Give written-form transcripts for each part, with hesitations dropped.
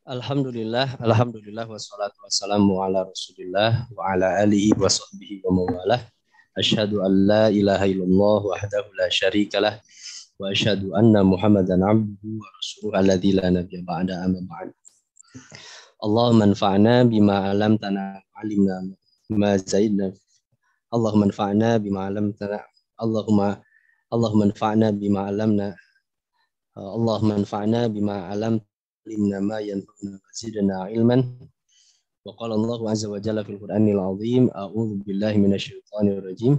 Alhamdulillah wassalatu wassalamu ala Rasulillah wa ala alihi wa sahbihi wa mawalah. Asyhadu an la ilaha illallah wahdahu la syarikalah wa asyhadu anna Muhammadan abduhu wa rasuluhu alladzi la nabiyya ba'da amma ba'd. Allahumma anfa'na bima 'allamtana wa 'allimna ma zaidna. Allahumma anfa'na bima 'allamtana. Allahumma anfa'na bima 'allamna. Allahumma anfa'na bima 'allamtana. إنما ينفعنا وزدنا علما وقال الله عز وجل في القرآن العظيم أعوذ بالله من الشيطان الرجيم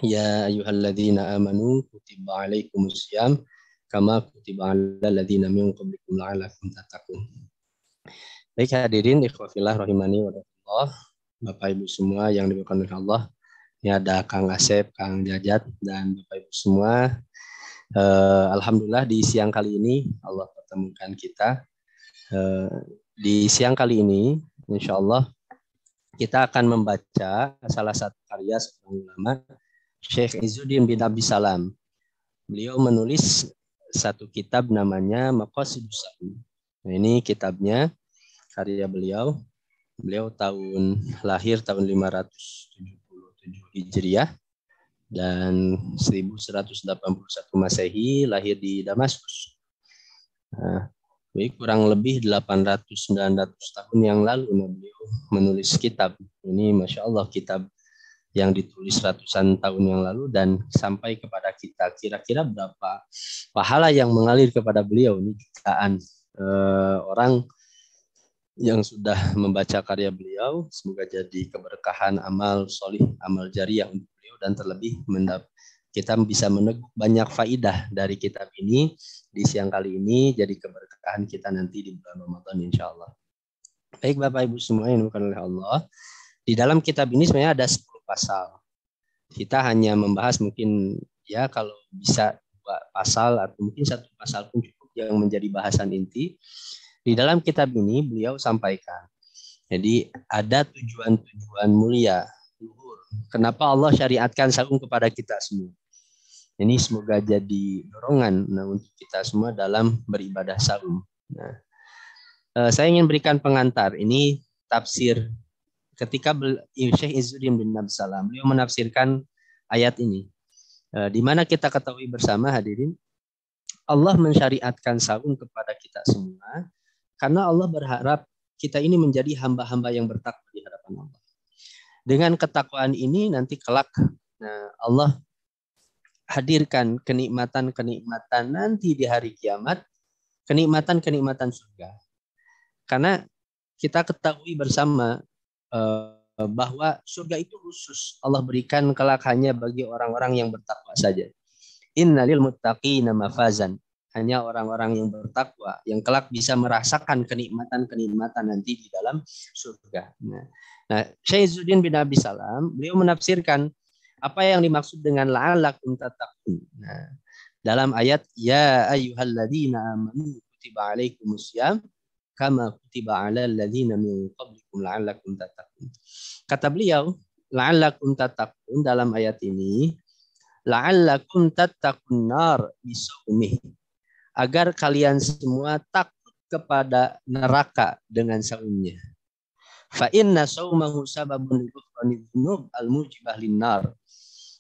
يا أيها الذين آمنوا كتب عليكم الصيام كما كتب على الذين من قبلكم لعلكم تتقون. Baik hadirin ikhwafillah rahimani wa rahmatullah, Bapak Ibu semua yang diberkahi oleh Allah. Ini ada Kang Asep, Kang Jajat dan Bapak Ibu semua. Alhamdulillah di siang kali ini Allah pertemukan kita. Di siang kali ini insya Allah kita akan membaca salah satu karya seorang ulama, Syekh Izzuddin bin Abdus Salam. Beliau menulis satu kitab namanya Maqasidus Shaum. Nah, ini kitabnya, karya beliau. Beliau lahir tahun 577 Hijriah dan 1181 Masehi, lahir di Damaskus. Nah, kurang lebih 800-900 tahun yang lalu beliau menulis kitab. Ini Masya Allah kitab yang ditulis ratusan tahun yang lalu dan sampai kepada kita. Kira-kira berapa pahala yang mengalir kepada beliau? Ini jutaan orang yang sudah membaca karya beliau. Semoga jadi keberkahan amal solih, amal jariah untuk beliau, dan terlebih kita bisa meneguk banyak faidah dari kitab ini di siang kali ini, jadi keberkahan kita nanti di bulan Ramadan insya Allah. Baik Bapak Ibu semua yang dimuliakan oleh Allah, di dalam kitab ini sebenarnya ada 10 pasal. Kita hanya membahas mungkin ya kalau bisa 2 pasal atau mungkin 1 pasal pun cukup yang menjadi bahasan inti. Di dalam kitab ini beliau sampaikan, jadi ada tujuan-tujuan mulia, luhur. Kenapa Allah syariatkan saum kepada kita semua? Ini semoga jadi dorongan untuk kita semua dalam beribadah saum. Nah, saya ingin berikan pengantar. Ini tafsir ketika Syekh Izzuddin bin Abdus Salam beliau menafsirkan ayat ini. Di mana kita ketahui bersama hadirin, Allah mensyariatkan saum kepada kita semua karena Allah berharap kita ini menjadi hamba-hamba yang bertakwa di hadapan Allah. Dengan ketakwaan ini nanti kelak Allah hadirkan kenikmatan-kenikmatan nanti di hari kiamat, kenikmatan-kenikmatan surga. Karena kita ketahui bersama bahwa surga itu khusus Allah berikan kelak hanya bagi orang-orang yang bertakwa saja. Innalil muttaqina mafazan. Hanya orang-orang yang bertakwa yang kelak bisa merasakan kenikmatan-kenikmatan nanti di dalam surga. Nah, Syekh Izzuddin bin Abdus Salam beliau menafsirkan apa yang dimaksud dengan la'allakum tattaqun. Nah, dalam ayat ya ayyuhalladzina amanu kutiba alaikumussyam kama kutiba alal ladzina min qablikum la'allakum tattaqun. Kata beliau, la'allakum tattaqun dalam ayat ini, la'allakum tattaqun nar bisawmih. Agar kalian semua takut kepada neraka dengan saumnya. Fa inna saumahu sababun lighufrani dzunub al-mujibah lin-nar.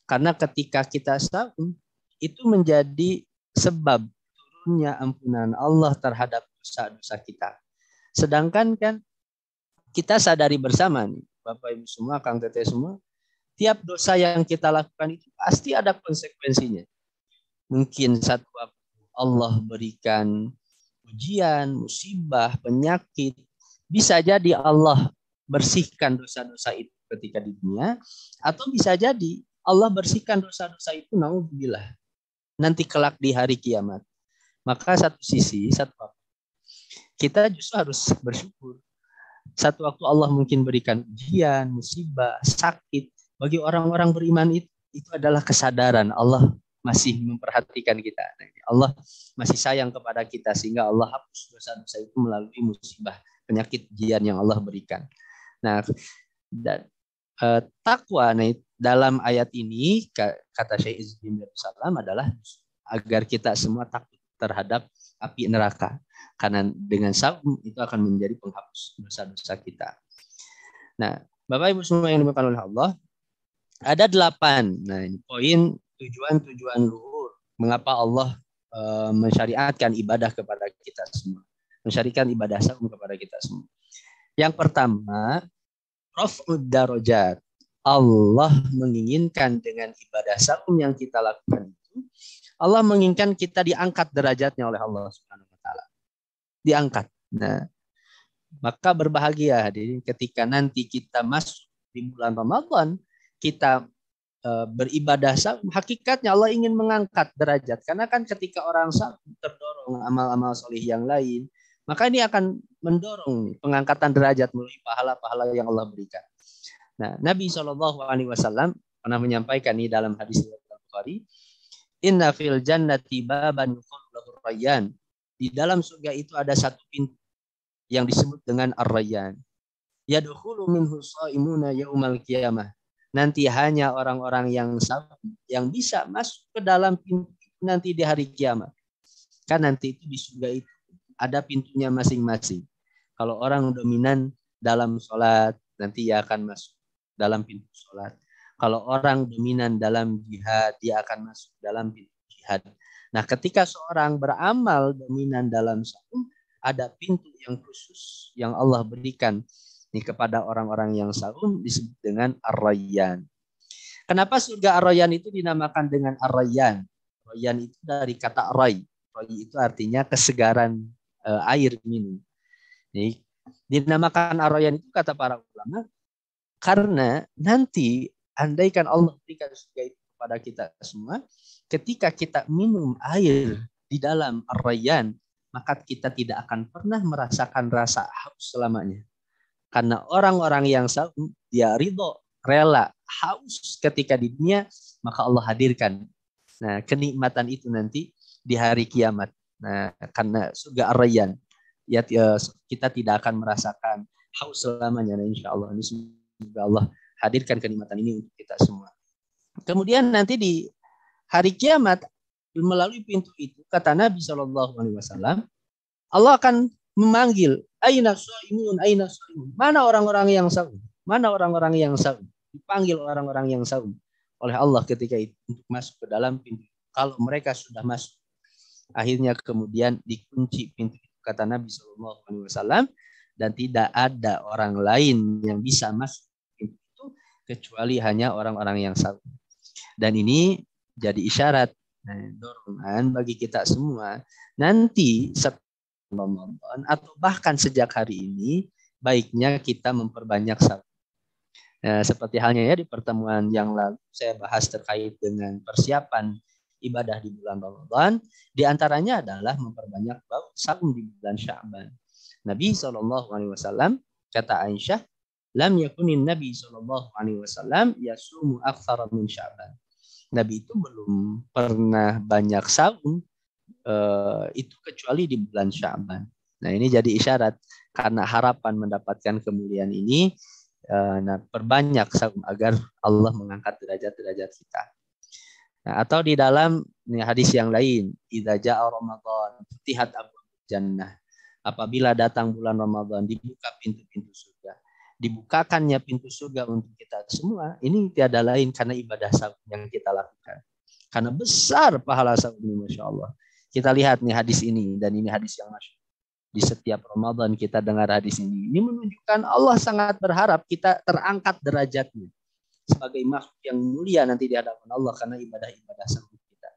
Karena ketika kita saum itu menjadi sebab turunnya ampunan Allah terhadap dosa-dosa kita. Sedangkan kan kita sadari bersama nih, Bapak Ibu semua, Kang Teteh semua, tiap dosa yang kita lakukan itu pasti ada konsekuensinya. Mungkin satu waktu Allah berikan ujian, musibah, penyakit. Bisa jadi Allah bersihkan dosa-dosa itu ketika di dunia, atau bisa jadi Allah bersihkan dosa-dosa itu naudzubillah nanti kelak di hari kiamat. Maka satu sisi, satu waktu kita justru harus bersyukur. Satu waktu Allah mungkin berikan ujian, musibah, sakit. Bagi orang-orang beriman itu adalah kesadaran Allah masih memperhatikan kita. Allah masih sayang kepada kita sehingga Allah hapus dosa-dosa itu melalui musibah, penyakit, ujian yang Allah berikan. Nah, takwa dalam ayat ini kata Syekh Izzuddin bin Abdus Salam adalah agar kita semua takut terhadap api neraka. Karena dengan saum itu akan menjadi penghapus dosa-dosa kita. Nah, Bapak Ibu semua yang dimuliakan oleh Allah, ada 8. Nah, ini poin tujuan-tujuan luhur. Mengapa Allah mensyariatkan ibadah kepada kita semua. Mensyariatkan ibadah saum kepada kita semua. Yang pertama, raf'ud darajat. Allah menginginkan dengan ibadah saum yang kita lakukan itu, Allah menginginkan kita diangkat derajatnya oleh Allah Subhanahu wa taala. Diangkat. Nah, maka berbahagia hadirin ketika nanti kita masuk di bulan Ramadan, kita beribadah saum, hakikatnya Allah ingin mengangkat derajat. Karena kan ketika orang saum terdorong amal-amal solih yang lain, maka ini akan mendorong pengangkatan derajat melalui pahala-pahala yang Allah berikan. Nah, Nabi SAW pernah menyampaikan ini dalam hadis Bukhari, Inna fil jannati baban yuqalu lahu Rayyan. Di dalam surga itu ada satu pintu yang disebut dengan Ar-Rayyan. Yadkhulu minhu shaimuna yaumal qiyamah. Nanti hanya orang-orang yang saum yang bisa masuk ke dalam pintu itu nanti di hari kiamat. Kan nanti itu di surga itu ada pintunya masing-masing. Kalau orang dominan dalam sholat, nanti ia akan masuk dalam pintu sholat. Kalau orang dominan dalam jihad, dia akan masuk dalam pintu jihad. Nah, ketika seorang beramal dominan dalam saum, ada pintu yang khusus yang Allah berikan ini kepada orang-orang yang saum disebut dengan Ar-Rayyan. Kenapa surga Ar-Rayyan itu dinamakan dengan Ar-Rayyan? Rayyan itu dari kata ray. Ray itu artinya kesegaran air minum. Jadi, dinamakan Ar-Rayyan itu kata para ulama karena nanti andaikan Allah berikan surga itu kepada kita semua, ketika kita minum air di dalam Ar-Rayyan, maka kita tidak akan pernah merasakan rasa haus selamanya. Karena orang-orang yang saum, dia ridho, rela, haus ketika di dunia, maka Allah hadirkan. Nah, kenikmatan itu nanti di hari kiamat. Nah, karena surga Ar-Rayyan, ya kita tidak akan merasakan haus selamanya. Nah, insya Allah ini semoga Allah hadirkan kenikmatan ini untuk kita semua. Kemudian nanti di hari kiamat melalui pintu itu kata Nabi SAW, Allah akan memanggil, aina shaimun, aina shaimun. Mana orang-orang yang saum? Mana orang-orang yang saum? Dipanggil orang-orang yang saum oleh Allah ketika itu untuk masuk ke dalam pintu. Kalau mereka sudah masuk, akhirnya kemudian dikunci pintu itu kata Nabi SAW, dan tidak ada orang lain yang bisa masuk pintu itu kecuali hanya orang-orang yang saum. Dan ini jadi isyarat dorongan bagi kita semua nanti setelah Ramadan atau bahkan sejak hari ini baiknya kita memperbanyak saum. Nah, seperti halnya ya di pertemuan yang lalu saya bahas terkait dengan persiapan ibadah di bulan Ramadan, di antaranya adalah memperbanyak saum di bulan Sya'ban. Nabi SAW kata Aisyah, lam yakunin Nabi SAW yasumu aktsara min Sya'ban. Nabi itu belum pernah banyak saum itu kecuali di bulan Sya'ban. Nah, ini jadi isyarat karena harapan mendapatkan kemuliaan ini, nah perbanyak saum agar Allah mengangkat derajat-derajat kita. Nah, atau di dalam hadis yang lain, idza jaa Ramadan futihat abwaabul jannah. Apabila datang bulan Ramadan dibuka pintu-pintu surga. Dibukakannya pintu surga untuk kita semua, ini tiada lain karena ibadah saum yang kita lakukan. Karena besar pahala saum ini, Masya Allah. Kita lihat nih hadis ini, dan ini hadis yang masyhur. Di setiap Ramadan kita dengar hadis ini. Ini menunjukkan Allah sangat berharap kita terangkat derajatnya sebagai makhluk yang mulia nanti di hadapan Allah karena ibadah-ibadah saum kita.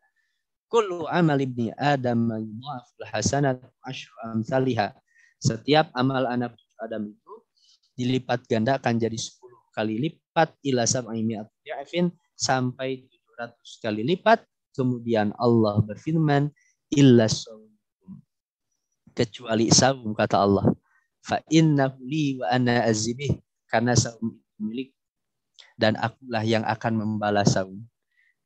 Kullu amal ibni Adam yudha'aful hasanat asyru amsalihha. Setiap amal anak Adam itu dilipat gandakan jadi 10 kali lipat ila sab'i mi'ati dha'fin sampai 700 kali lipat. Kemudian Allah berfirman, illa saum, kecuali saum kata Allah. Fa innahu li wa ana azibih, karena saum itu milik dan akulah yang akan membalas saum.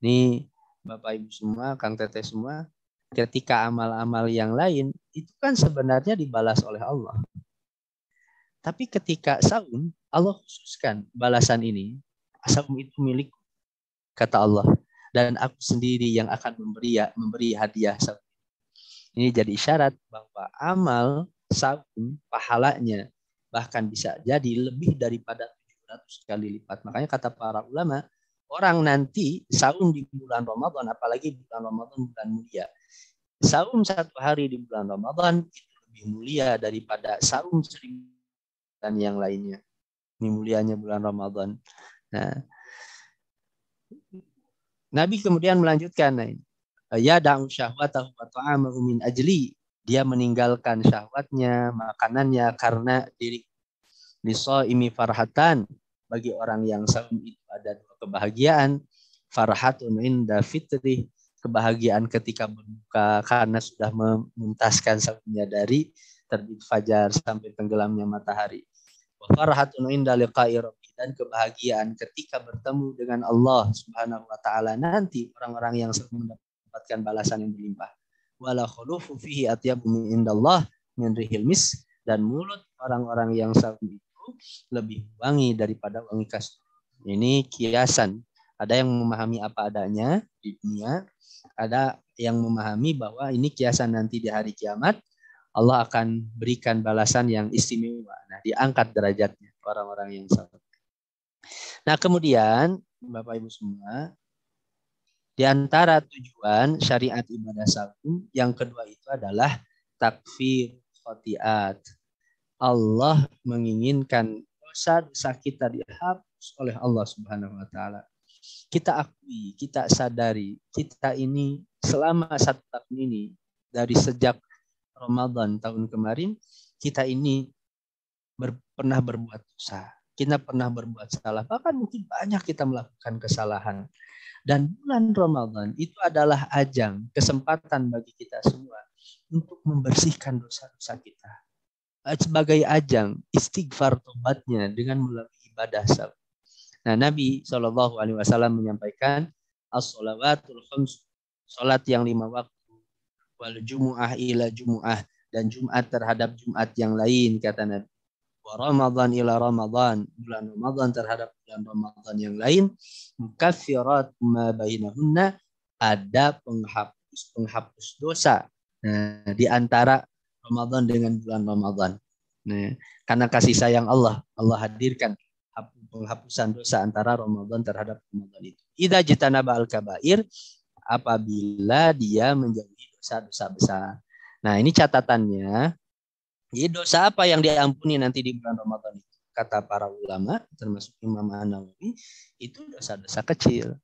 Ini Bapak Ibu semua, Kang Teteh semua, ketika amal-amal yang lain itu kan sebenarnya dibalas oleh Allah. Tapi ketika saum, Allah khususkan balasan ini. Saum itu milik kata Allah, dan aku sendiri yang akan memberi hadiah saum. Ini jadi isyarat bahwa amal saum pahalanya bahkan bisa jadi lebih daripada 700 kali lipat. Makanya kata para ulama, orang nanti saum di bulan Ramadan, apalagi bulan Ramadan bulan mulia. Saum 1 hari di bulan Ramadan itu lebih mulia daripada saum 1000 dan yang lainnya. Ini mulianya bulan Ramadan. Nah, Nabi kemudian melanjutkan, ya da'u syahwatahu wa ta'amahu min ajli. Dia meninggalkan syahwatnya, makanannya karena diri. Lisaimi farhatan. Bagi orang yang saum itu ada 2 kebahagiaan. Farhatun inda fitri. Kebahagiaan ketika berbuka karena sudah memuntaskan saumnya dari terbit fajar sampai tenggelamnya matahari. Wa farhatun inda liqa'i rabbi. Dan kebahagiaan ketika bertemu dengan Allah Subhanahu wa taala nanti, orang-orang yang mendapatkan balasan yang berlimpah. Wala khulufu fihi atyabu min indallah min rihil mis. Dan mulut orang-orang yang saum itu lebih wangi daripada wangi kasturi. Ini kiasan. Ada yang memahami apa adanya di dunia, ada yang memahami bahwa ini kiasan nanti di hari kiamat Allah akan berikan balasan yang istimewa. Nah, diangkat derajatnya orang-orang yang saum. Nah, kemudian Bapak Ibu semua, di antara tujuan syariat ibadah saum yang kedua itu adalah takfir khotiat. Allah menginginkan dosa-dosa kita dihapus oleh Allah Subhanahu wa taala. Kita akui, kita sadari, kita ini selama 1 tahun ini dari sejak Ramadan tahun kemarin, kita ini pernah berbuat dosa. Kita pernah berbuat salah, bahkan mungkin banyak kita melakukan kesalahan. Dan bulan Ramadan itu adalah ajang, kesempatan bagi kita semua untuk membersihkan dosa-dosa kita. Sebagai ajang istighfar tobatnya dengan melalui ibadah saum. Nah, Nabi SAW menyampaikan as-shalawatul khams, salat yang 5 waktu, wal jumu'ah ila jumu'ah, dan Jumat terhadap Jumat yang lain, kata Nabi. Ramadan ila Ramadan, bulan Ramadan terhadap bulan Ramadan yang lain, mukaffirat ma bainahunna, ada penghapus dosa. Nah, di antara Ramadan dengan bulan Ramadan. Nah, karena kasih sayang Allah hadirkan penghapusan dosa antara Ramadan terhadap Ramadan itu. Idza jitanaba al-kabair, apabila dia menjauhi dosa-dosa besar. Nah, ini catatannya. Jadi dosa apa yang diampuni nanti di bulan Ramadan itu? Kata para ulama, termasuk Imam An-Nawawi, itu dosa-dosa kecil.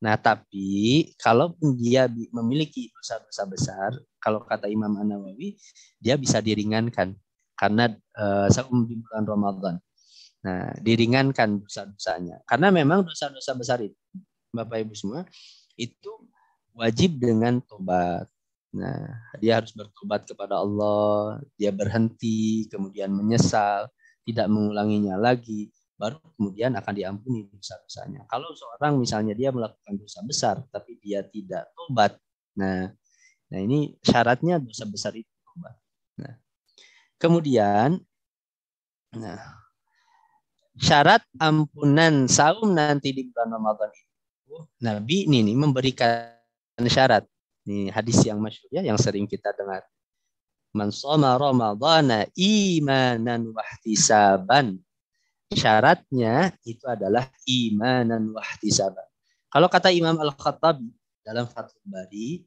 Nah, tapi kalaupun dia memiliki dosa-dosa besar, kalau kata Imam An-Nawawi, dia bisa diringankan karena saum di bulan Ramadan. Nah, diringankan dosa-dosanya. Karena memang dosa-dosa besar itu, Bapak Ibu semua, itu wajib dengan tobat. Nah, dia harus bertobat kepada Allah, dia berhenti, kemudian menyesal, tidak mengulanginya lagi, baru kemudian akan diampuni dosa-dosanya. Kalau seorang misalnya dia melakukan dosa besar, tapi dia tidak tobat, nah ini syaratnya dosa besar itu tobat. Nah, kemudian, syarat ampunan saum nanti di bulan Ramadan itu, Nabi ini memberikan syarat. Ini hadis yang masyhur ya, yang sering kita dengar. Man shoma Ramadhana imanan wahtisaban. Syaratnya itu adalah imanan wahtisaban. Kalau kata Imam Al-Khattabi dalam Fathul Bari,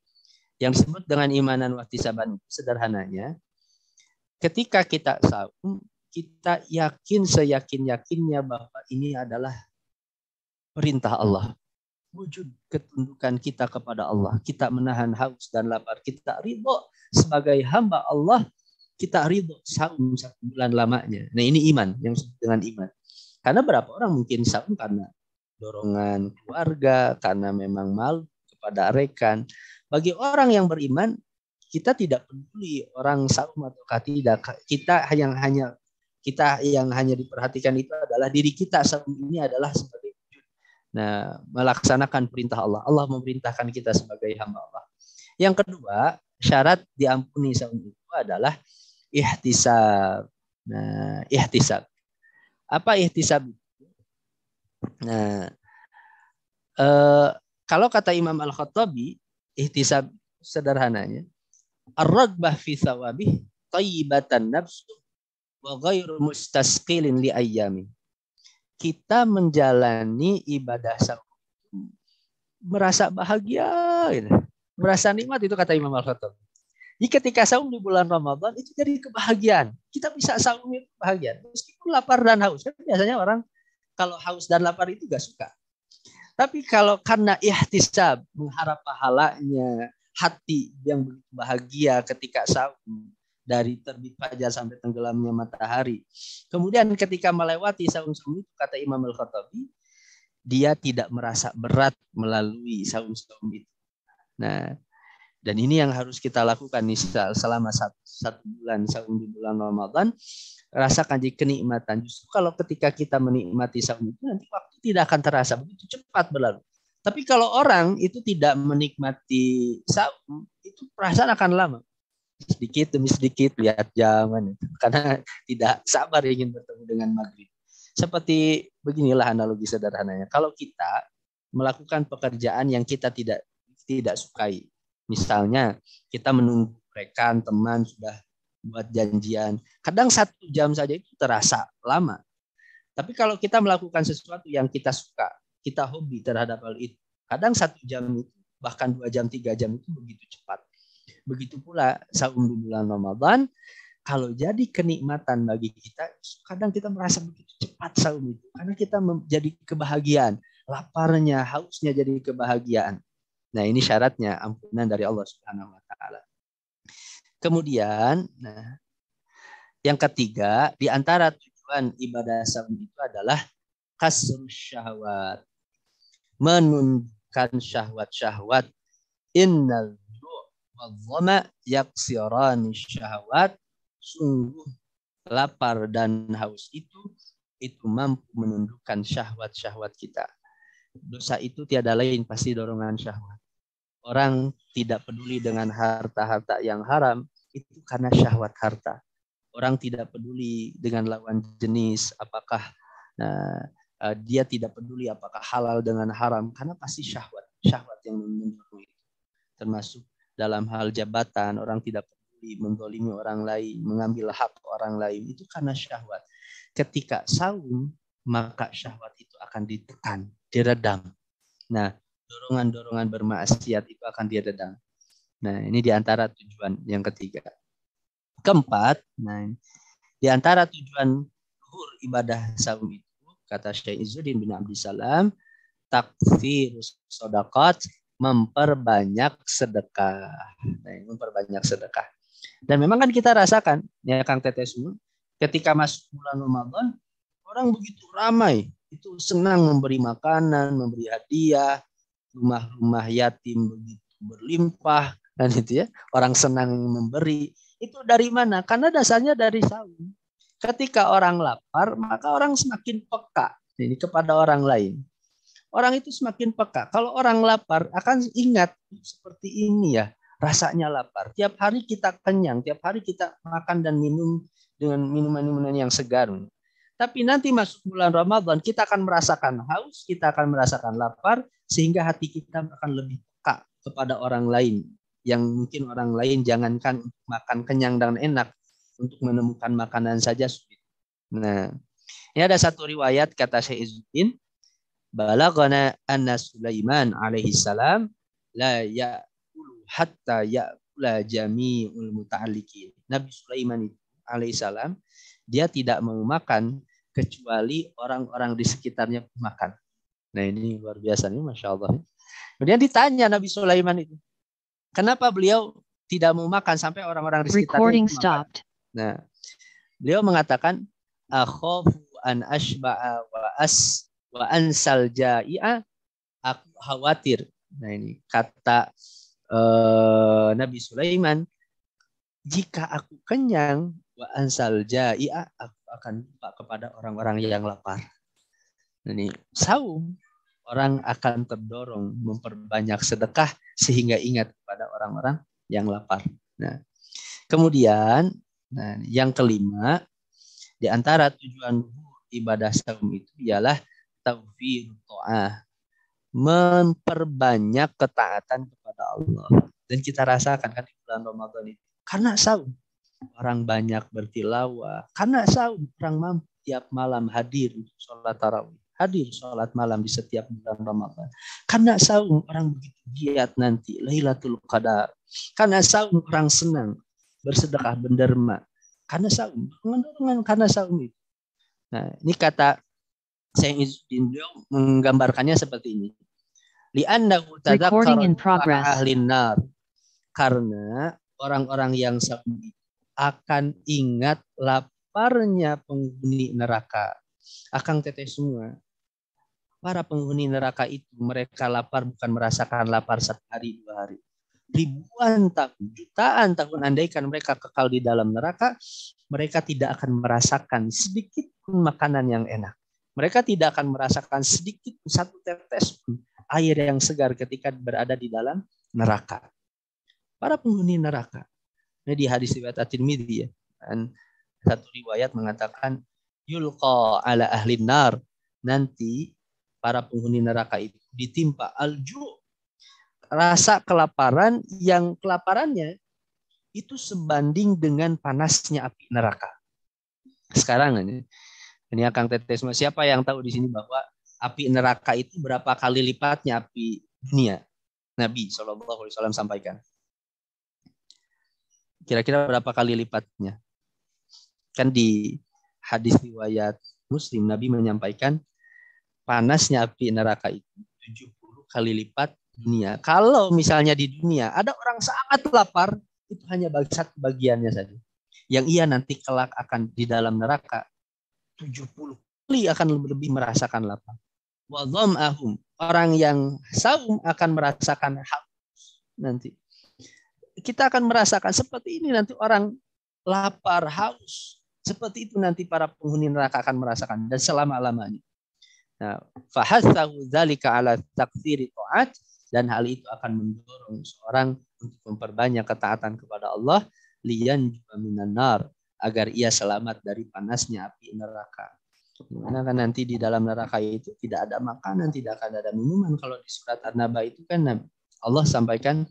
yang disebut dengan imanan wahtisaban itu sederhananya, ketika kita saum, kita yakin seyakin-yakinnya bahwa ini adalah perintah Allah. Wujud ketundukan kita kepada Allah. Kita menahan haus dan lapar. Kita ridho sebagai hamba Allah. Kita ridho saum 1 bulan lamanya. Nah, ini iman, yang disebut dengan iman. Karena berapa orang mungkin saum karena dorongan keluarga, karena memang malu kepada rekan. Bagi orang yang beriman, kita tidak peduli orang saum atau tidak. Kita yang hanya diperhatikan itu adalah diri kita. Saum ini adalah sebagai melaksanakan perintah Allah. Allah memerintahkan kita sebagai hamba Allah. Yang kedua, syarat diampuni saum itu adalah ihtisab. Nah, ihtisab. Apa ihtisab itu? Nah, kalau kata Imam Al-Khattabi, ihtisab sederhananya ar-ragbah fi thawabih thayyibatan nafsu wa ghairu mustasqilin li ayyami. Kita menjalani ibadah saum merasa bahagia, gitu. Merasa nikmat, itu kata Imam Al-Khattabi. Jadi ketika saum di bulan Ramadan itu jadi kebahagiaan. Kita bisa saum itu bahagia meskipun lapar dan haus. Kan biasanya orang kalau haus dan lapar itu gak suka. Tapi kalau karena ihtisab, mengharap pahalanya, hati yang begitu bahagia ketika saum dari terbit fajar sampai tenggelamnya matahari. Kemudian ketika melewati saum-saum itu, kata Imam Al-Khattabi, dia tidak merasa berat melalui saum-saum itu. Nah, dan ini yang harus kita lakukan nih selama satu bulan saum di bulan Ramadan. Rasakan jadi kenikmatan. Justru kalau ketika kita menikmati saum itu, nanti waktu tidak akan terasa, begitu cepat berlalu. Tapi kalau orang itu tidak menikmati saum, itu perasaan akan lama. Sedikit demi sedikit lihat jam, karena tidak sabar ingin bertemu dengan maghrib. Seperti beginilah analogi sederhananya. Kalau kita melakukan pekerjaan yang kita tidak sukai, misalnya kita menunggu rekan teman sudah buat janjian, kadang 1 jam saja itu terasa lama. Tapi kalau kita melakukan sesuatu yang kita suka, kita hobi terhadap hal itu, kadang 1 jam itu, bahkan 2 jam, 3 jam itu begitu cepat. Begitu pula saum di bulan Ramadan, kalau jadi kenikmatan bagi kita, kadang kita merasa begitu cepat saum itu, karena kita menjadi kebahagiaan, laparnya, hausnya jadi kebahagiaan. Nah, ini syaratnya ampunan dari Allah Subhanahu wa taala. Kemudian, yang ketiga, di antara tujuan ibadah saum itu adalah kasrus syahwat. Menundukkan syahwat-syahwat. Innal ju' wal dhama yaksirani syahwat. Sungguh lapar dan haus itu mampu menundukkan syahwat-syahwat kita. Dosa itu tiada lain pasti dorongan syahwat. Orang tidak peduli dengan harta-harta yang haram, itu karena syahwat harta. Orang tidak peduli dengan lawan jenis, apakah dia tidak peduli apakah halal dengan haram, karena pasti syahwat yang mendorong itu. Termasuk dalam hal jabatan, orang tidak peduli menzalimi orang lain, mengambil hak orang lain, itu karena syahwat. Ketika saum, maka syahwat itu akan ditekan, diredam. Nah, dorongan-dorongan bermaksiat itu akan diredam. Nah, ini di antara tujuan yang ketiga. Keempat, di antara tujuan zuhur ibadah saum itu, kata Syekh Izzuddin bin Abdissalam, takfirus sedekah, memperbanyak sedekah. Memperbanyak sedekah. Dan memang kan kita rasakan, ya Kang Teteh semua, ketika masuk bulan Ramadan, orang begitu ramai, itu senang memberi makanan, memberi hadiah, rumah-rumah yatim begitu berlimpah, dan itu ya, orang senang memberi. Itu dari mana? Karena dasarnya dari saum. Ketika orang lapar, maka orang semakin peka ini kepada orang lain. Orang itu semakin peka. Kalau orang lapar akan ingat seperti ini ya, rasanya lapar. Tiap hari kita kenyang, tiap hari kita makan dan minum dengan minuman-minuman yang segar. Tapi nanti masuk bulan Ramadan, kita akan merasakan haus, kita akan merasakan lapar, sehingga hati kita akan lebih peka kepada orang lain. Yang mungkin orang lain jangankan makan kenyang dan enak, untuk menemukan makanan saja sulit. Nah, ini ada satu riwayat kata Syekh Izzuddin, balagana anna Sulaiman alaihi salam la ya'kulu hatta ya'kula jami'ul muta'alliqin. Nabi Sulaiman alaihi salam, dia tidak mau makan kecuali orang-orang di sekitarnya makan. Nah, ini luar biasa nih, Masya Allah. Kemudian ditanya Nabi Sulaiman itu, kenapa beliau tidak mau makan sampai orang-orang di sekitarnya makan? Nah, beliau mengatakan, akhafu an ashba'a wa ansal ja'i'a, aku khawatir. Nah, ini kata Nabi Sulaiman, jika aku kenyang, wa ansal ja'i'a, aku akan lupa kepada orang-orang yang lapar. Ini saum, orang akan terdorong memperbanyak sedekah sehingga ingat kepada orang-orang yang lapar. Nah, kemudian yang kelima, di antara tujuan ibadah saum itu ialah tawfirut ta'ah, memperbanyak ketaatan kepada Allah. dan kita rasakan kan di bulan Ramadan itu. Karena saum orang banyak bertilawah, karena saum orang mampu tiap malam hadir sholat tarawih, hadir sholat malam di setiap bulan Ramadan. Karena saum orang begitu giat nanti Lailatul Qadar. Karena saum orang senang bersedekah berderma. Karena saum, karena saum itu. Nah, ini kata Syekh Izzuddin beliau menggambarkannya seperti ini. Li'annahu tadzakkara ahlin nar. Karena orang-orang yang saum akan ingat laparnya penghuni neraka. Akang teteh semua. Para penghuni neraka itu mereka lapar bukan merasakan lapar satu hari, 2 hari. Ribuan tahun, jutaan tahun andaikan mereka kekal di dalam neraka, mereka tidak akan merasakan sedikit pun makanan yang enak. Mereka tidak akan merasakan sedikit satu tetes pun air yang segar ketika berada di dalam neraka. Para penghuni neraka. Ini di hadis riwayat At-Tirmidzi ya. Dan satu riwayat mengatakan yulqa ala ahlin nar. Nanti para penghuni neraka itu ditimpa al-ju', rasa kelaparan yang kelaparannya itu sebanding dengan panasnya api neraka. Sekarang ini Kang Tetes, siapa yang tahu di sini bahwa api neraka itu berapa kali lipatnya api dunia? Nabi SAW sampaikan. Kira-kira berapa kali lipatnya? Kan di hadis riwayat Muslim Nabi menyampaikan panasnya api neraka itu 70 kali lipat dunia. Kalau misalnya di dunia ada orang sangat lapar, itu hanya satu bagiannya saja. Yang ia nanti kelak akan di dalam neraka 70 kali akan lebih merasakan lapar. Wa dham'ahum, orang yang saum akan merasakan haus nanti. Kita akan merasakan seperti ini nanti orang lapar, haus. Seperti itu nanti para penghuni neraka akan merasakan dan selama-lamanya. Nah, fahassahu dzalika ala taktsiri ta'at, dan hal itu akan mendorong seorang untuk memperbanyak ketaatan kepada Allah liyan juga minan nar, agar ia selamat dari panasnya api neraka. Karena kan nanti di dalam neraka itu tidak ada makanan, tidak akan ada minuman. Kalau di surat An-Naba itu kan Allah sampaikan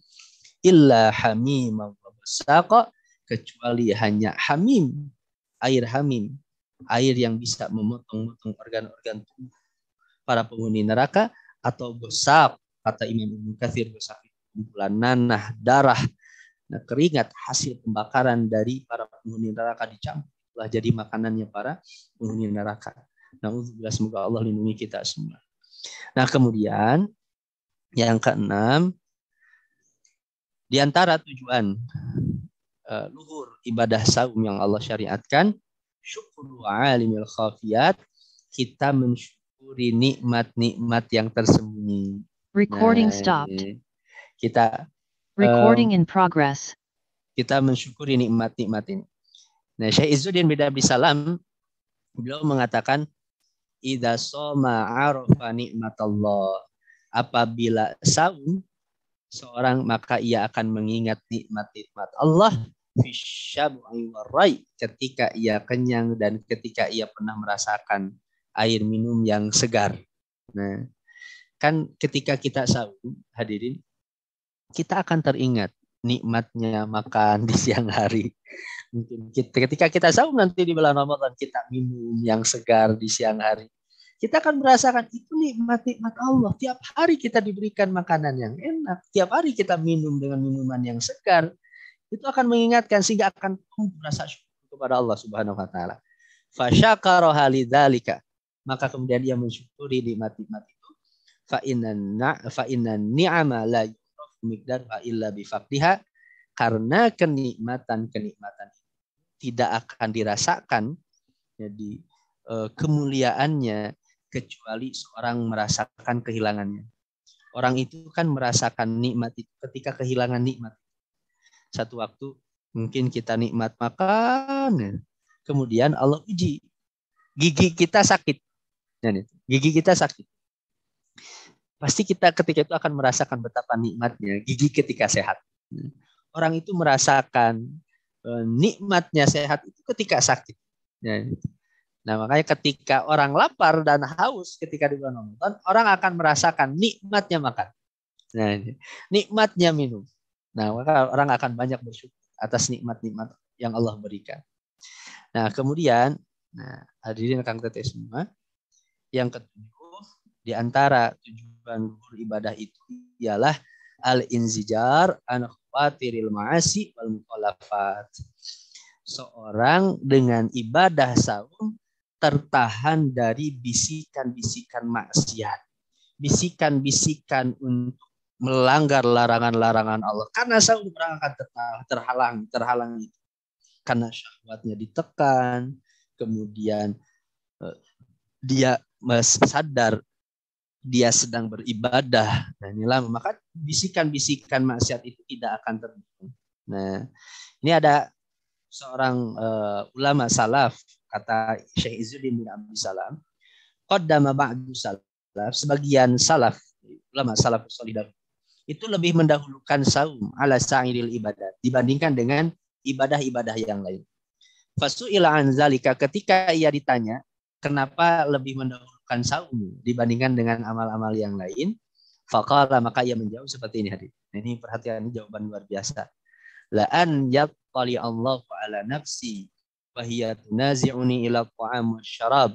illa hamim wa saqa, kecuali hanya hamim, air hamim, air yang bisa memotong-motong organ-organ tubuh para penghuni neraka, atau gosaq, kata Imam Ibnu Katsir, gosaq itu kumpulan nanah, darah, keringat hasil pembakaran dari para penghuni neraka dicampurlah jadi makanannya para penghuni neraka. Nauzubillah, semoga Allah lindungi kita semua. Nah, kemudian yang keenam, di antara tujuan luhur ibadah saum yang Allah syariatkan, syukru alimil khafiyat, kita mensyukuri nikmat-nikmat yang tersembunyi. Recording stopped. Kita Recording in progress. Kita mensyukuri nikmat-nikmat ini. Nah, Syekh Izzuddin bin Abdis Salam beliau mengatakan idza shoma arafa nikmatallah. Apabila saum seorang, maka ia akan mengingat nikmat-nikmat Allah fisyab'i warai, ketika ia kenyang dan ketika ia pernah merasakan air minum yang segar. Nah, kan ketika kita saum, hadirin, kita akan teringat nikmatnya makan di siang hari. Mungkin ketika kita saum nanti di bulan Ramadan, kita minum yang segar di siang hari, kita akan merasakan itu nikmat-nikmat Allah. Tiap hari kita diberikan makanan yang enak, tiap hari kita minum dengan minuman yang segar. Itu akan mengingatkan sehingga akan merasa syukur kepada Allah Subhanahu wa taala. Fasyakara halidzalika, maka kemudian dia mensyukuri nikmat-nikmat itu. Fa inna ni'ama la yuraf miqdaruha illa bi faqdiha, karena kenikmatan-kenikmatan tidak akan dirasakan, jadi kemuliaannya kecuali seorang merasakan kehilangannya. Orang itu kan merasakan nikmat itu ketika kehilangan nikmat. Satu waktu mungkin kita nikmat makan, kemudian Allah uji, gigi kita sakit. Nah, gigi kita sakit. Pasti kita ketika itu akan merasakan betapa nikmatnya gigi ketika sehat. Orang itu merasakan nikmatnya sehat itu ketika sakit. Nah, makanya ketika orang lapar dan haus ketika di bulan Ramadan, orang akan merasakan nikmatnya makan. Nah, nikmatnya minum. Nah, maka orang akan banyak bersyukur atas nikmat-nikmat yang Allah berikan. Nah, kemudian, hadirin Kang Teteh semua, yang ketujuh di antara tujuan beribadah itu ialah al-inzijar an khawatiril ma'asi wal mukhalafat. Seorang dengan ibadah saum tertahan dari bisikan-bisikan maksiat, bisikan-bisikan untuk melanggar larangan-larangan Allah. Karena saum orang akan terhalang itu. Karena syahwatnya ditekan, kemudian dia sadar dia sedang beribadah. Nah, inilah maka bisikan-bisikan maksiat itu tidak akan terdengar. Nah, ini ada seorang ulama salaf, kata Syekh Izzuddin bin Abdul Salam, qaddama ba'du salaf, sebagian salaf, ulama salaf salih itu lebih mendahulukan saum ala sa'iril ibadat dibandingkan dengan ibadah-ibadah yang lain. Fasu'ila an zalika, ketika ia ditanya kenapa lebih mendahulukan saum dibandingkan dengan amal-amal yang lain, faqala, maka ia menjawab seperti ini hadir. Ini perhatian, ini jawaban luar biasa. La an yattali Allahu ala nafsi wa hiya tunazi'uni ila ta'am wasyarab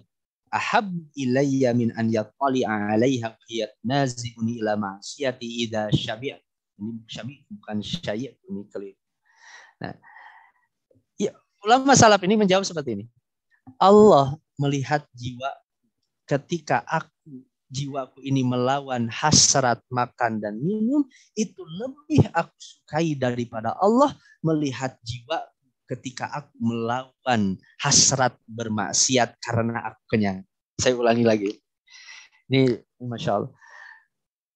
ahab ilayya min an yattali 'alaiha wa hiya tunazi'uni ila ma'siyati idza syabi'. Ini syabi' bukan syai', ini keliru. Nah, ya, ulama salaf ini menjawab seperti ini. Allah melihat jiwa ketika jiwaku ini melawan hasrat makan dan minum, itu lebih aku sukai daripada Allah melihat jiwa ketika aku melawan hasrat bermaksiat karena aku kenyang. Saya ulangi lagi. Ini Masya Allah.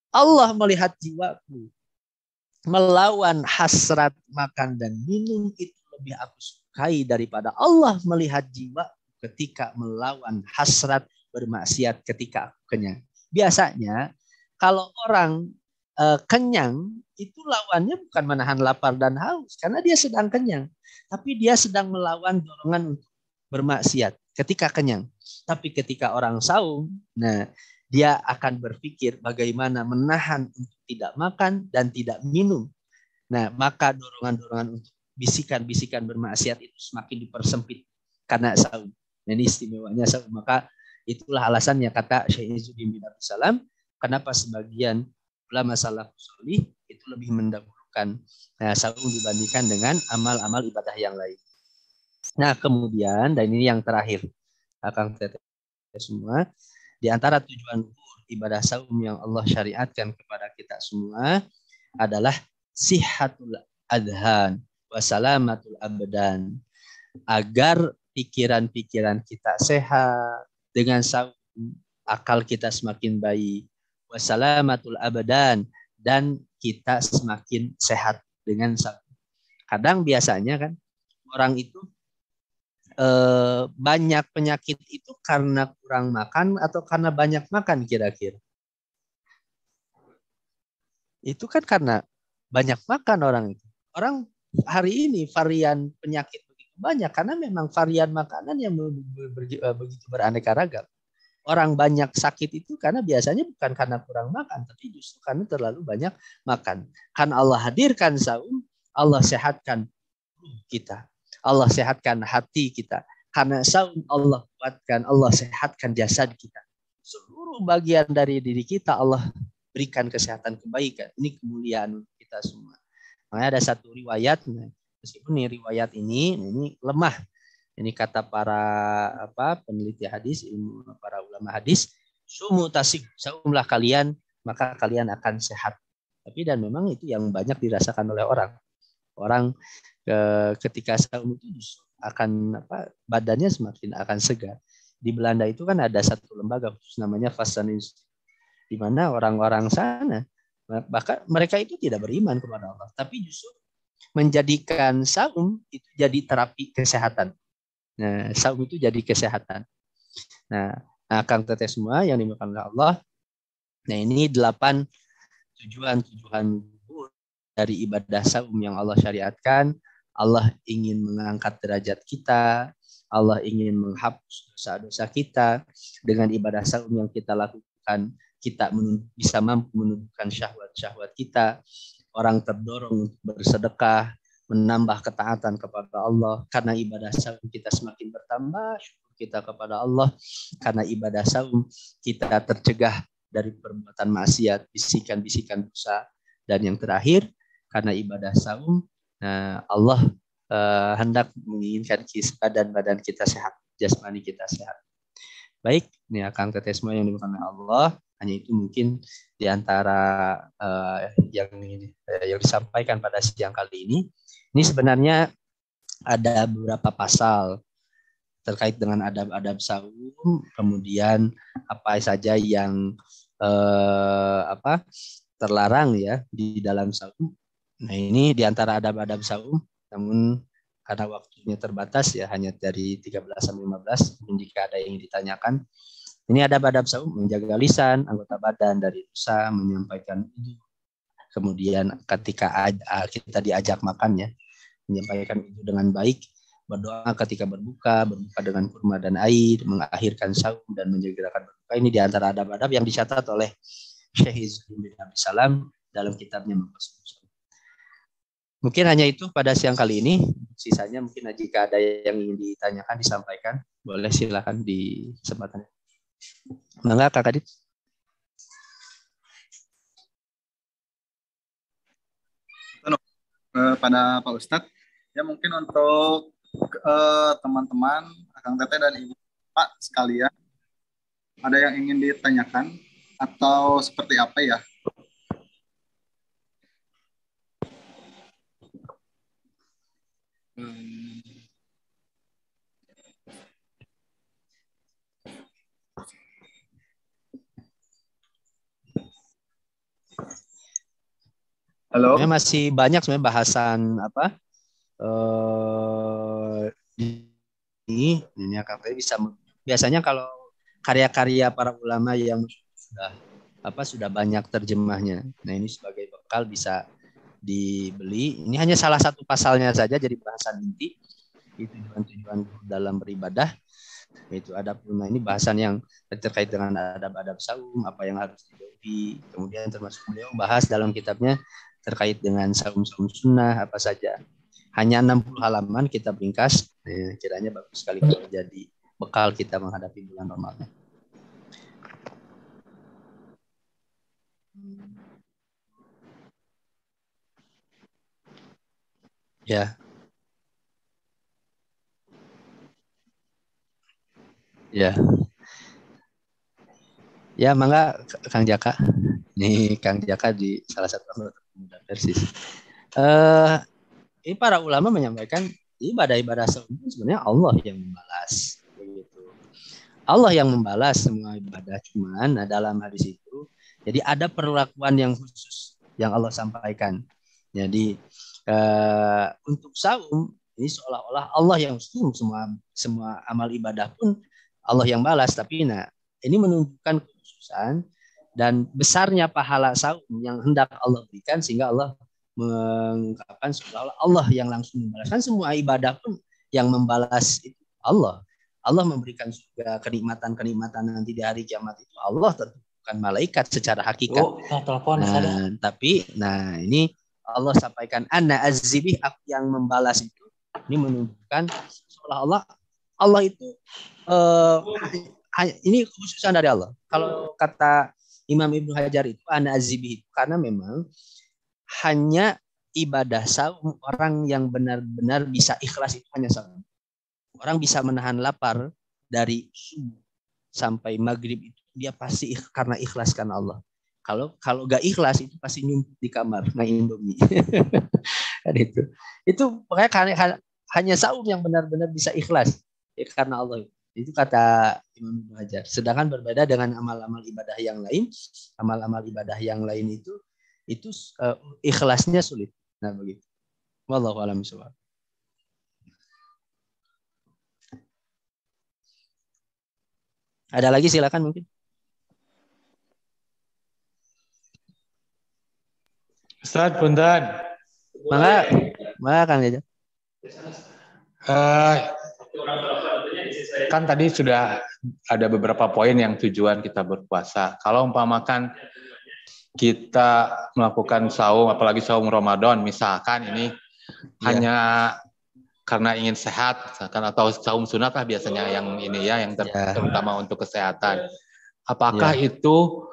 Allah melihat jiwaku melawan hasrat makan dan minum, itu lebih aku sukai daripada Allah melihat jiwa ketika melawan hasrat bermaksiat ketika aku kenyang. Biasanya kalau orang kenyang, itu lawannya bukan menahan lapar dan haus karena dia sedang kenyang, tapi dia sedang melawan dorongan untuk bermaksiat ketika kenyang. Tapi ketika orang saum, nah dia akan berpikir bagaimana menahan untuk tidak makan dan tidak minum. Nah, maka dorongan-dorongan untuk bisikan-bisikan bermaksiat itu semakin dipersempit karena saum. Nah, ini istimewanya saum. Maka itulah alasannya, kata Syekh Izzuddin bin Abdul Salam, kenapa sebagian ulama salafus salih itu lebih mendahulukan saum dibandingkan dengan amal-amal ibadah yang lain. Nah, kemudian, dan ini yang terakhir, Akang Teteh semua, di antara tujuan ibadah saum yang Allah syariatkan kepada kita semua adalah sihatul adhan wa salamatul abdan, agar pikiran-pikiran kita sehat dengan saum, akal kita semakin baik, wa salamatul abdan, dan kita semakin sehat dengan saum. Kadang biasanya kan orang itu banyak penyakit itu karena kurang makan atau karena banyak makan kira-kira? Itu kan karena banyak makan orang itu. Orang hari ini varian penyakit begitu banyak karena memang varian makanan yang begitu beraneka ragam. Orang banyak sakit itu karena biasanya bukan karena kurang makan, tapi justru karena terlalu banyak makan. Kan Allah hadirkan saum, Allah sehatkan kita. Allah sehatkan hati kita. Karena saum Allah kuatkan, Allah sehatkan jasad kita. Seluruh bagian dari diri kita Allah berikan kesehatan, kebaikan. Ini kemuliaan kita semua. Makanya ada satu riwayat, meskipun riwayat ini lemah. Ini kata para peneliti hadis, para ulama hadis, sumu tasik, saumlah kalian, maka kalian akan sehat. Tapi dan memang itu yang banyak dirasakan oleh orang. Orang ketika saum itu akan badannya semakin akan segar. Di Belanda itu kan ada satu lembaga khusus namanya Vasaninstituut, di mana orang-orang sana bahkan mereka itu tidak beriman kepada Allah, tapi justru menjadikan saum itu jadi terapi kesehatan. Nah, saum itu jadi kesehatan. Nah, Kang Teteh semua yang dimakan oleh Allah. Nah, ini 8 tujuan dari ibadah saum yang Allah syariatkan. Allah ingin mengangkat derajat kita, Allah ingin menghapus dosa-dosa kita. Dengan ibadah saum yang kita lakukan, kita bisa mampu menundukkan syahwat-syahwat kita. orang terdorong untuk bersedekah, menambah ketaatan kepada Allah. Karena ibadah saum kita semakin bertambah, syukur kita kepada Allah. Karena ibadah saum kita tercegah dari perbuatan maksiat, bisikan-bisikan dosa. Dan yang terakhir, karena ibadah saum, Allah hendak menginginkan badan kita sehat, jasmani kita sehat. Baik, ini akan teteh semua yang dimakan Allah. Hanya itu mungkin di antara yang disampaikan pada siang kali ini. Ini sebenarnya ada beberapa pasal terkait dengan adab-adab saum, kemudian apa saja yang terlarang ya di dalam saum. Nah, ini di antara adab-adab saum, namun karena waktunya terbatas ya hanya dari 13 sampai 15, jika ada yang ditanyakan. Ini adab-adab saum, menjaga lisan, anggota badan dari dosa, menyampaikan wudu. Kemudian ketika kita diajak makan ya, menyampaikan itu dengan baik, berdoa ketika berbuka dengan kurma dan air, mengakhirkan saum dan menyegerakan berbuka. Ini di antara adab-adab yang dicatat oleh Syekh Izzuddin bin Abdussalam dalam kitabnya Maqasidus. Mungkin hanya itu pada siang kali ini. Sisanya mungkin jika ada yang ingin ditanyakan, disampaikan, boleh silakan di kesempatan. Mangga Kak Kadit. Pada Pak Ustadz, ya mungkin untuk teman-teman, Akang Teteh dan Ibu Pak sekalian, ada yang ingin ditanyakan atau seperti apa ya? Halo. Masih banyak sebenarnya bahasan ini akan bisa biasanya kalau karya-karya para ulama yang sudah banyak terjemahnya. Nah, ini sebagai bekal bisa dibeli. Ini hanya salah satu pasalnya saja jadi bahasan inti. Itu tujuan-tujuan dalam beribadah. Itu adab. Nah, ini bahasan yang terkait dengan adab-adab saum, apa yang harus dijauhi. Kemudian termasuk beliau bahas dalam kitabnya terkait dengan saum-saum sunnah apa saja. Hanya 60 halaman kita ringkas. Kiranya bagus sekali kalau jadi bekal kita menghadapi bulan Ramadan. Ya. Ya. Ya, mangga Kang Jaka. Nih Kang Jaka di salah satu anggota pemuda Persis. Ini para ulama menyampaikan ibadah-ibadah saum sebenarnya Allah yang membalas. Begitu. Allah yang membalas semua ibadah, cuman dalam hadis itu jadi ada perlakuan yang khusus yang Allah sampaikan. Jadi untuk saum ini seolah-olah Allah yang semua amal ibadah pun Allah yang balas, tapi ini menunjukkan kekhususan dan besarnya pahala saum yang hendak Allah berikan sehingga Allah mengungkapkan seolah-olah Allah yang langsung membalaskan. Semua ibadah pun yang membalas itu Allah. Allah memberikan juga kenikmatan-kenikmatan nanti di hari kiamat itu Allah, tentu bukan malaikat secara hakikat. Tapi ini Allah sampaikan ana azzibih, aku yang membalas itu. Ini menunjukkan seolah-olah Allah itu ini kekhususan dari Allah. Kalau kata Imam Ibnu Hajar itu ana azzibih, karena memang hanya ibadah saum orang yang benar-benar bisa ikhlas itu hanya saum. Orang bisa menahan lapar dari subuh sampai maghrib itu dia pasti karena ikhlas karena Allah. Kalau gak ikhlas itu pasti nyumput di kamar Indomie. Kan itu makanya hanya saum yang benar-benar bisa ikhlas karena Allah. Itu kata Imam Ibnu Hajar. Sedangkan berbeda dengan amal-amal ibadah yang lain. Amal-amal ibadah yang lain itu ikhlasnya sulit. Nah, begitu. Wallahu a'lam bishawab. Ada lagi silakan mungkin. Ustaz, punten. Maka Kang Jaja. Kan tadi sudah ada beberapa poin yang tujuan kita berpuasa. Kalau umpamakan kita melakukan saum, apalagi saum Ramadan, misalkan ini hanya karena ingin sehat, misalkan, atau saum sunat lah biasanya yang ini ya, yang terutama untuk kesehatan. Apakah itu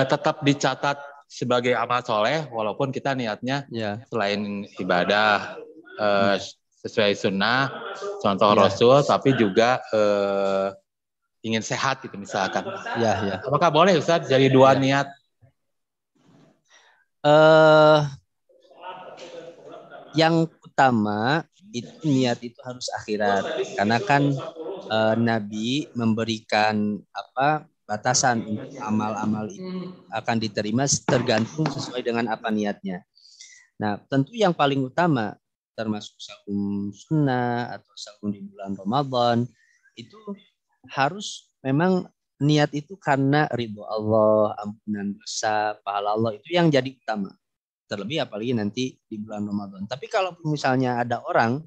tetap dicatat sebagai amal soleh, walaupun kita niatnya selain ibadah sesuai sunnah, contoh Rasul, tapi juga ingin sehat gitu misalkan. Apakah boleh Ustaz jadi dua niat? Yang utama itu niat itu harus akhirat, karena kan Nabi memberikan batasan untuk amal-amal itu akan diterima tergantung sesuai dengan apa niatnya. Nah, tentu yang paling utama termasuk saum sunnah atau saum di bulan Ramadan itu harus memang niat itu karena ridho Allah, ampunan dosa, pahala Allah, itu yang jadi utama. Terlebih apalagi nanti di bulan Ramadan. Tapi kalau misalnya ada orang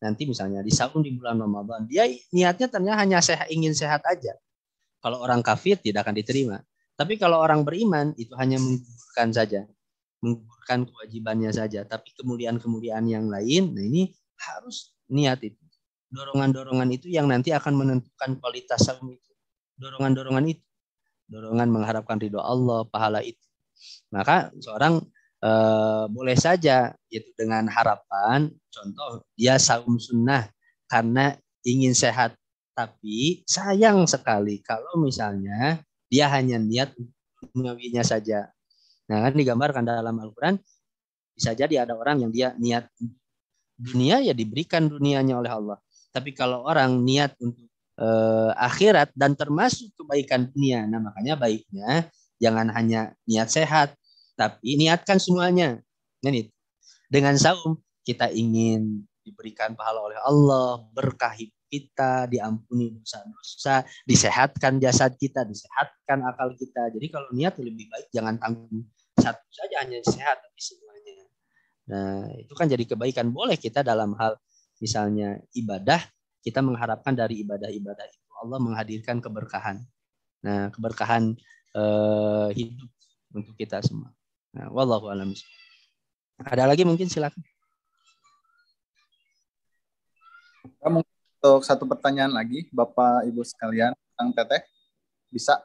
nanti misalnya di saum di bulan Ramadan, dia niatnya ternyata hanya ingin sehat aja. Kalau orang kafir tidak akan diterima. Tapi kalau orang beriman itu hanya menggugurkan saja, menggugurkan kewajibannya saja. Tapi kemuliaan-kemuliaan yang lain, nah ini harus niat itu. Dorongan-dorongan itu yang nanti akan menentukan kualitas saum itu. Dorongan-dorongan itu, dorongan mengharapkan ridho Allah, pahala itu. Maka seorang boleh saja yaitu dengan harapan, contoh dia saum sunnah karena ingin sehat, tapi sayang sekali kalau misalnya dia hanya niat duniawinya saja. Nah, kan digambarkan dalam Al-Quran, bisa jadi ada orang yang dia niat dunia, ya diberikan dunianya oleh Allah. Tapi kalau orang niat untuk akhirat dan termasuk kebaikan dunia, nah makanya baiknya jangan hanya niat sehat, tapi niatkan semuanya. Dengan saum kita ingin diberikan pahala oleh Allah, berkah hidup kita, diampuni dosa-dosa, disehatkan jasad kita, disehatkan akal kita. Jadi kalau niat lebih baik jangan tanggung satu saja, hanya sehat tapi semuanya. Nah, itu kan jadi kebaikan. Boleh kita dalam hal misalnya ibadah, kita mengharapkan dari ibadah-ibadah itu Allah menghadirkan keberkahan. Nah, keberkahan hidup untuk kita semua. Nah, wallahu a'lam. Ada lagi mungkin, silakan. Untuk satu pertanyaan lagi, Bapak Ibu sekalian, Kang Teteh, bisa?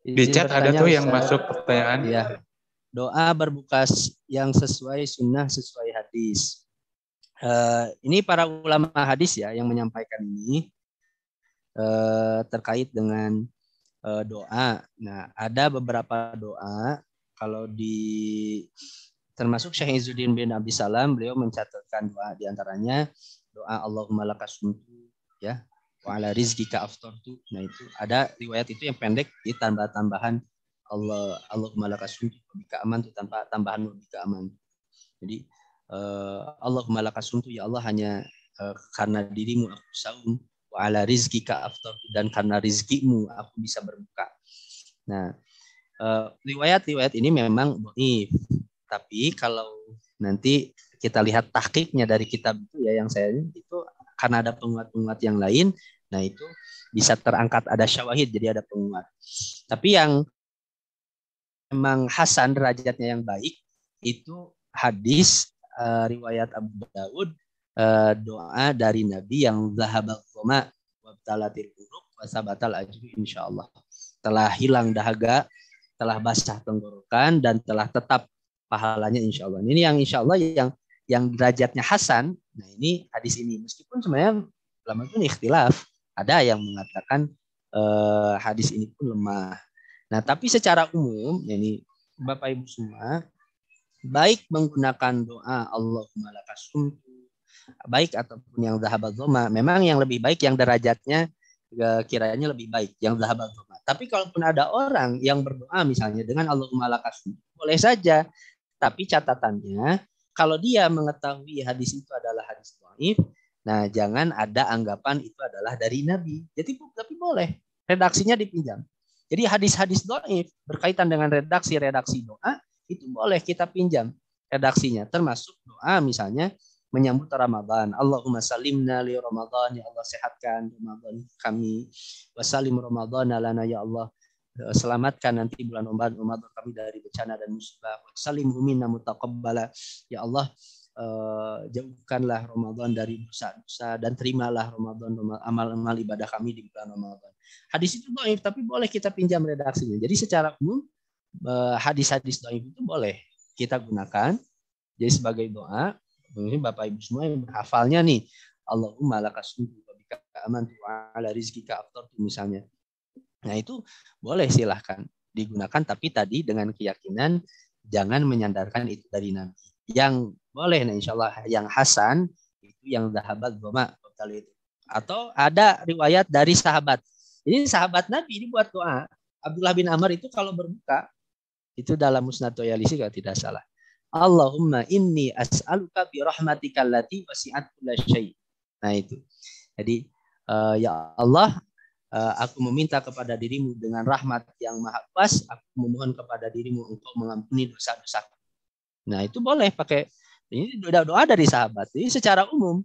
Di chat ada tuh yang masuk pertanyaan. Ya. Doa berbuka yang sesuai sunnah, sesuai hadis. Ini para ulama hadis ya yang menyampaikan ini terkait dengan doa. Nah, ada beberapa doa. Kalau termasuk Syekh Izzuddin bin Abi Salam, beliau mencatatkan doa diantaranya doa Allahumma lakasumtu ya, wa ala rizqika aftartu. Nah, itu ada riwayat itu yang pendek ditambah tambahan Allahumma lakasumtu bika aman, itu tanpa tambahan bika aman. Jadi Allahumma lakasumtu, ya Allah hanya karena dirimu aku saum, wa ala rizqika aftartu, dan karena rizkimu aku bisa berbuka. Nah, riwayat-riwayat ini memang dhaif. Tapi kalau nanti kita lihat tahqiqnya dari kitab itu ya, yang saya itu karena ada penguat-penguat yang lain, nah itu bisa terangkat, ada syawahid, jadi ada penguat. Tapi yang memang hasan, derajatnya yang baik, itu hadis riwayat Abu Daud, doa dari Nabi yang zahabal dhama wa talatil uruq wa sabatal ajru insyaallah. Telah hilang dahaga, telah basah tenggorokan, dan telah tetap pahalanya insyaallah. Ini yang insyaallah yang derajatnya hasan. Nah, ini hadis ini meskipun sebenarnya ulama pun ikhtilaf, ada yang mengatakan hadis ini pun lemah. Nah, tapi secara umum ini Bapak Ibu semua, baik menggunakan doa Allahumma lakasumtu, baik ataupun yang zahabal dhama, memang yang lebih baik yang derajatnya kiranya lebih baik yang zahabal dhama. Tapi kalaupun ada orang yang berdoa misalnya dengan Allahumma lakasumtu, boleh saja. Tapi catatannya, kalau dia mengetahui hadis itu adalah hadis dhaif, nah jangan ada anggapan itu adalah dari Nabi. Jadi tapi boleh redaksinya dipinjam. Jadi hadis-hadis dhaif berkaitan dengan redaksi doa itu boleh kita pinjam. redaksinya, termasuk doa misalnya menyambut Ramadan. Allahumma salimna li Ramadan, ya Allah sehatkan Ramadan kami. Wasalim Ramadan lana, ya Allah selamatkan nanti bulan Ramadan kami dari bencana dan musibah. Wasalim minna mutaqabbala, ya Allah jauhkanlah Ramadan dari dosa-dosa dan terimalah Ramadan amal-amal ibadah kami di bulan Ramadan. Hadis itu dhaif, tapi boleh kita pinjam redaksinya. Jadi secara umum hadis-hadis dhaif itu boleh kita gunakan jadi sebagai doa. Mungkin Bapak Ibu semua yang berhafalnya nih, Allahumma lakasumtu wa bika amantu wa ala rizkika aftartu misalnya. Nah itu boleh silahkan digunakan, tapi tadi dengan keyakinan jangan menyandarkan itu dari Nabi. Yang boleh, nah insya Allah yang hasan itu yang dhahabat doma itu. Atau ada riwayat dari sahabat. Ini sahabat Nabi ini buat doa. Abdullah bin Amr itu kalau berbuka itu dalam Musnad Toyalisi kalau tidak salah. Allahumma inni as'aluka bi rahmatika allati wasi'at kulla syai'. Nah itu. Jadi ya Allah, aku meminta kepada dirimu dengan rahmat yang maha luas, aku memohon kepada dirimu untuk mengampuni dosa-dosa. Nah itu boleh pakai, ini doa dari sahabat. Jadi secara umum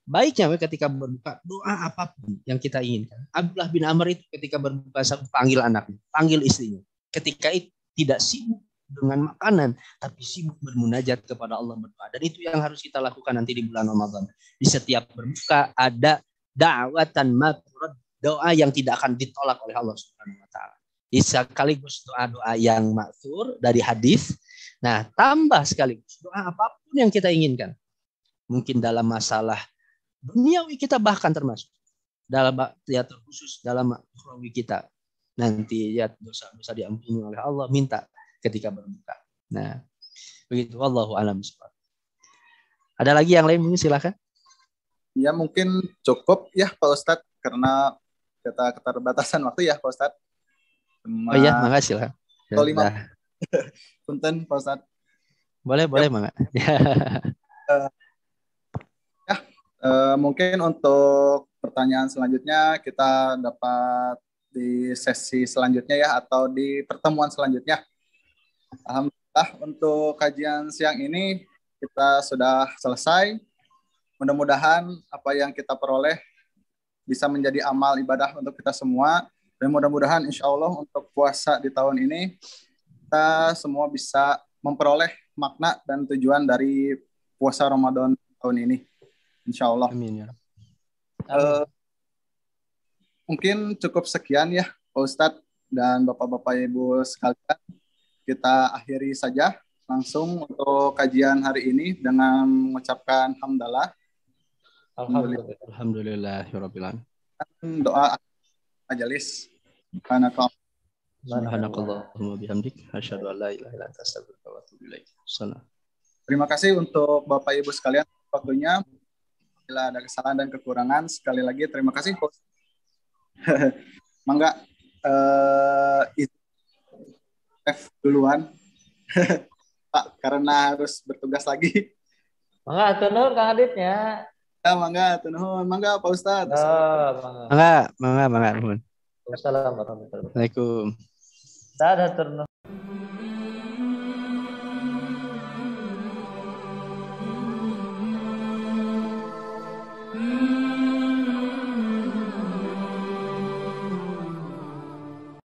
baiknya ketika berbuka doa apapun yang kita inginkan. Abdullah bin Amr itu ketika berbuka panggil anaknya, panggil istrinya. Ketika itu tidak sibuk dengan makanan, tapi sibuk bermunajat kepada Allah, berdoa. Dan itu yang harus kita lakukan nanti di bulan Ramadan. Di setiap berbuka ada da'watan maturad, doa yang tidak akan ditolak oleh Allah Subhanahu wa taala. Sekaligus doa-doa yang maksur dari hadis. Nah, tambah sekaligus doa apapun yang kita inginkan. Mungkin dalam masalah duniawi kita, bahkan termasuk dalam ya terkhusus dalam ukhrawi kita. Nanti ya dosa-dosa diampuni oleh Allah, minta ketika berbuka. Nah, begitu. Wallahu a'lam bishawab. Ada lagi yang lain mungkin silakan. Ya mungkin cukup ya Pak Ustadz, karena kita keterbatasan waktu ya Pak Ustadz. Oh iya, makasih lah. Punten Pak Ustadz. Boleh Mangga. Mungkin untuk pertanyaan selanjutnya kita dapat di sesi selanjutnya ya, atau di pertemuan selanjutnya. Alhamdulillah untuk kajian siang ini kita sudah selesai. Mudah-mudahan apa yang kita peroleh bisa menjadi amal ibadah untuk kita semua. Dan mudah-mudahan insya Allah untuk puasa di tahun ini kita semua bisa memperoleh makna dan tujuan dari puasa Ramadan tahun ini. Insya Allah. Amin ya. Mungkin cukup sekian ya Pak Ustadz dan Bapak-Bapak Ibu sekalian. Kita akhiri saja langsung untuk kajian hari ini dengan mengucapkan hamdalah. Alhamdulillahirabbil alamin. Doa majelis. Subhanakallahumma bihamdik asyhadu an la ilaha illa anta astaghfiruka wa atubu ilaik. Terima kasih untuk Bapak Ibu sekalian waktunya. Bila ada kesalahan dan kekurangan, sekali lagi terima kasih. Mangga duluan Pak, karena harus bertugas lagi. Mangga atur nuhun Kang Aditnya. Ya, mangga atur nuhun. Mangga Pak Ustadz. Mangga nuhun. Assalamualaikum warahmatullahi wabarakatuh. Waalaikumsalam. Saat atur nuhun.